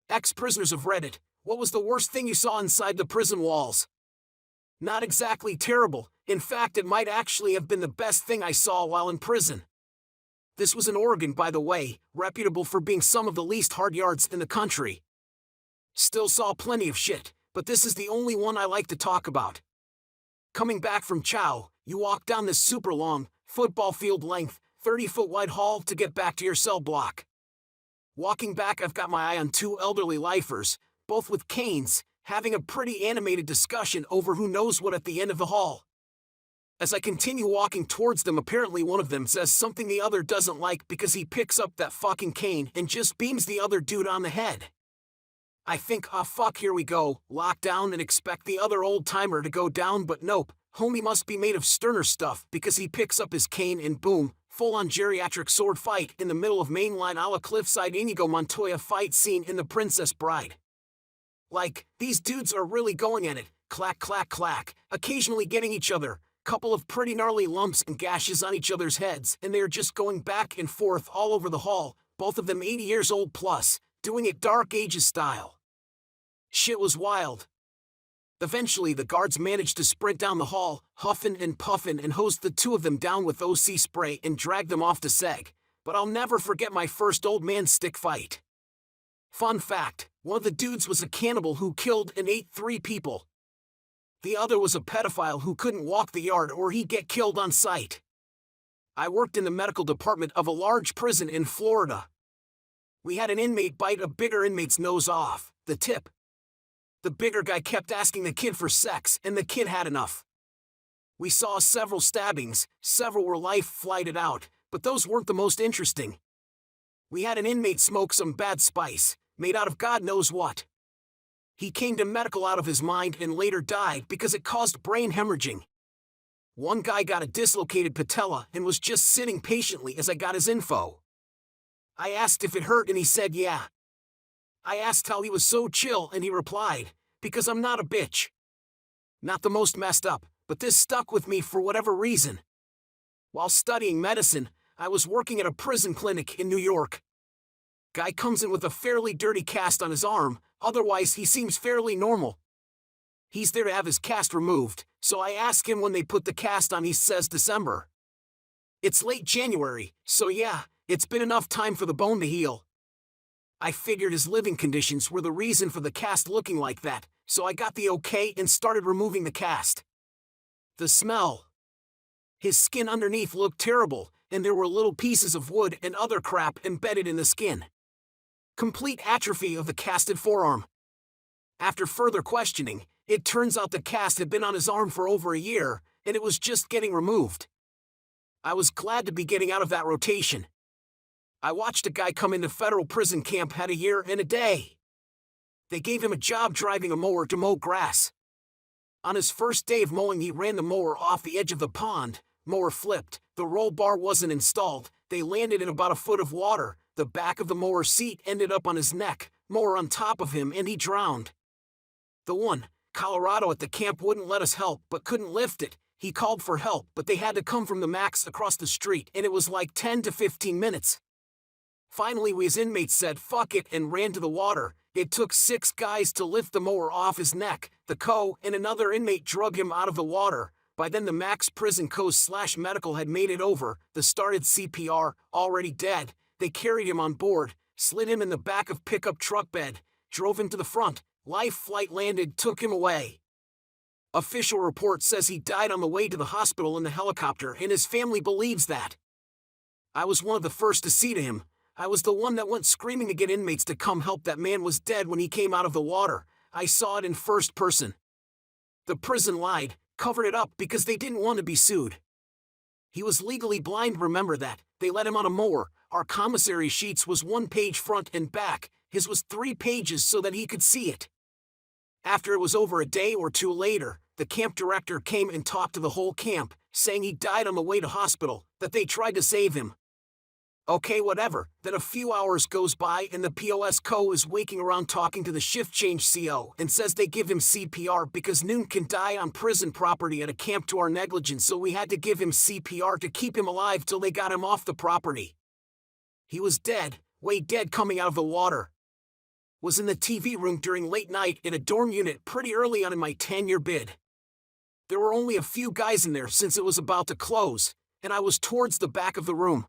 Ex-prisoners of Reddit, what was the worst thing you saw inside the prison walls? Not exactly terrible, in fact it might actually have been the best thing I saw while in prison. This was in Oregon, by the way, reputable for being some of the least hard yards in the country. Still saw plenty of shit, but this is the only one I like to talk about. Coming back from chow, you walk down this super long, football field length, 30-foot wide hall to get back to your cell block. Walking back, I've got my eye on two elderly lifers, both with canes, having a pretty animated discussion over who knows what at the end of the hall. As I continue walking towards them, apparently one of them says something the other doesn't like because he picks up that fucking cane and just beams the other dude on the head. I think, oh fuck, here we go, lock down and expect the other old-timer to go down, but nope, homie must be made of sterner stuff because he picks up his cane and boom, full-on geriatric sword fight in the middle of mainline a la Cliffside Inigo Montoya fight scene in The Princess Bride. Like, these dudes are really going at it, clack clack clack, occasionally getting each other, couple of pretty gnarly lumps and gashes on each other's heads, and they're just going back and forth all over the hall, both of them 80 years old plus, doing it Dark Ages style. Shit was wild. Eventually the guards managed to sprint down the hall, huffing and puffing, and hosed the two of them down with OC spray and dragged them off to seg, but I'll never forget my first old man stick fight. Fun fact, one of the dudes was a cannibal who killed and ate 3 people. The other was a pedophile who couldn't walk the yard or he'd get killed on sight. I worked in the medical department of a large prison in Florida. We had an inmate bite a bigger inmate's nose off, the tip. The bigger guy kept asking the kid for sex, and the kid had enough. We saw several stabbings, several were life-flighted out, but those weren't the most interesting. We had an inmate smoke some bad spice, made out of God knows what. He came to medical out of his mind and later died because it caused brain hemorrhaging. One guy got a dislocated patella and was just sitting patiently as I got his info. I asked if it hurt and he said yeah. I asked how he was so chill and he replied, because I'm not a bitch. Not the most messed up, but this stuck with me for whatever reason. While studying medicine, I was working at a prison clinic in New York. Guy comes in with a fairly dirty cast on his arm, otherwise he seems fairly normal. He's there to have his cast removed, so I ask him when they put the cast on. He says December. It's late January, so yeah, it's been enough time for the bone to heal. I figured his living conditions were the reason for the cast looking like that, so I got the okay and started removing the cast. The smell. His skin underneath looked terrible, and there were little pieces of wood and other crap embedded in the skin. Complete atrophy of the casted forearm. After further questioning, it turns out the cast had been on his arm for over a year, and it was just getting removed. I was glad to be getting out of that rotation. I watched a guy come into federal prison camp had a year and a day. They gave him a job driving a mower to mow grass. On his first day of mowing, he ran the mower off the edge of the pond. Mower flipped, the roll bar wasn't installed, they landed in about a foot of water, the back of the mower seat ended up on his neck, mower on top of him, and he drowned. The one, Colorado at the camp wouldn't let us help but couldn't lift it. He called for help, but they had to come from the max across the street, and it was like 10 to 15 minutes. Finally, we as inmates said fuck it and ran to the water. It took 6 guys to lift the mower off his neck. The co and another inmate drug him out of the water. By then the max prison co/medical had made it over. The started CPR, already dead. They carried him on board, slid him in the back of pickup truck bed, drove him to the front. Life flight landed, took him away. Official report says he died on the way to the hospital in the helicopter, and his family believes that. I was one of the first to see to him. I was the one that went screaming to get inmates to come help. That man was dead when he came out of the water. I saw it in first person. The prison lied, covered it up because they didn't want to be sued. He was legally blind, remember that. They let him on a mower. Our commissary sheets was 1 page front and back. His was 3 pages so that he could see it. After it was over, a day or 2 later, the camp director came and talked to the whole camp, saying he died on the way to hospital, that they tried to save him. Okay, whatever. Then a few hours goes by and the POS co is waking around talking to the shift change CO and says they give him CPR because Noon can die on prison property at a camp to our negligence, so we had to give him CPR to keep him alive till they got him off the property. He was dead, way dead, coming out of the water. Was in the TV room during late night in a dorm unit pretty early on in my 10-year bid. There were only a few guys in there since it was about to close, and I was towards the back of the room.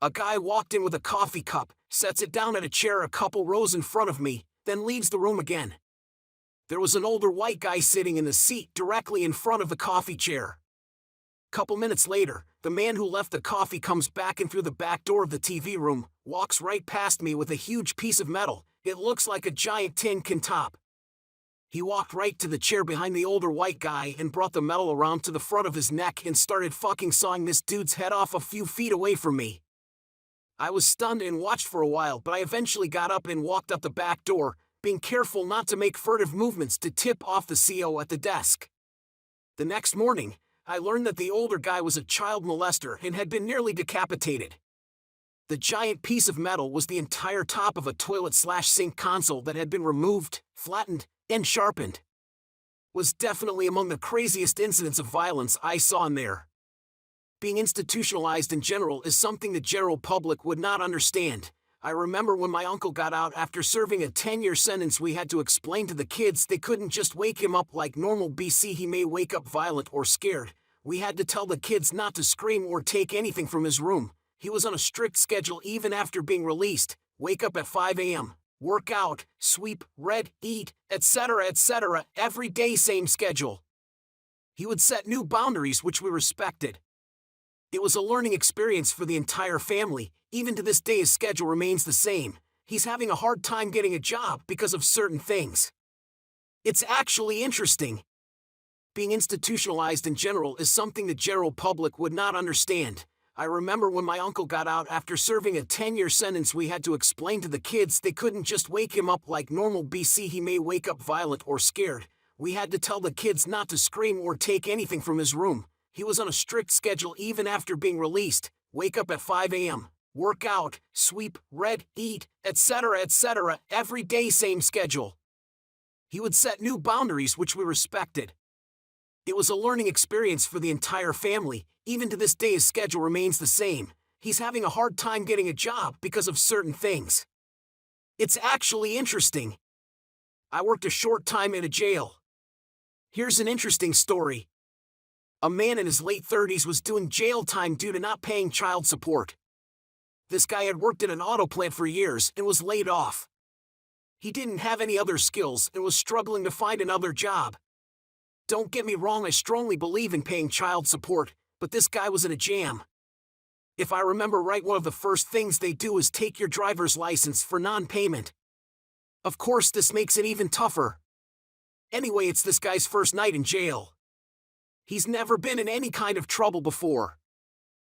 A guy walked in with a coffee cup, sets it down at a chair a couple rows in front of me, then leaves the room again. There was an older white guy sitting in the seat directly in front of the coffee chair. Couple minutes later, the man who left the coffee comes back in through the back door of the TV room, walks right past me with a huge piece of metal. It looks like a giant tin can top. He walked right to the chair behind the older white guy and brought the metal around to the front of his neck and started fucking sawing this dude's head off a few feet away from me. I was stunned and watched for a while, but I eventually got up and walked out the back door, being careful not to make furtive movements to tip off the CO at the desk. The next morning, I learned that the older guy was a child molester and had been nearly decapitated. The giant piece of metal was the entire top of a toilet/sink console that had been removed, flattened, and sharpened. Was definitely among the craziest incidents of violence I saw in there. Being institutionalized in general is something the general public would not understand. I remember when my uncle got out after serving a 10-year sentence, we had to explain to the kids they couldn't just wake him up like normal BC. He may wake up violent or scared. We had to tell the kids not to scream or take anything from his room. He was on a strict schedule even after being released. Wake up at 5 a.m., work out, sweep, read, eat, etc., every day same schedule. He would set new boundaries which we respected. It was a learning experience for the entire family. Even to this day his schedule remains the same. He's having a hard time getting a job because of certain things. It's actually interesting. Being institutionalized in general is something the general public would not understand. I remember when my uncle got out after serving a 10-year sentence, we had to explain to the kids they couldn't just wake him up like normal BC. He may wake up violent or scared. We had to tell the kids not to scream or take anything from his room. He was on a strict schedule even after being released. Wake up at 5 a.m., work out, sweep, read, eat, etc., every day same schedule. He would set new boundaries which we respected. It was a learning experience for the entire family. Even to this day his schedule remains the same. He's having a hard time getting a job because of certain things. It's actually interesting. I worked a short time in a jail. Here's an interesting story. A man in his late 30s was doing jail time due to not paying child support. This guy had worked at an auto plant for years and was laid off. He didn't have any other skills and was struggling to find another job. Don't get me wrong, I strongly believe in paying child support, but this guy was in a jam. If I remember right, one of the first things they do is take your driver's license for non-payment. Of course, this makes it even tougher. Anyway, it's this guy's first night in jail. He's never been in any kind of trouble before.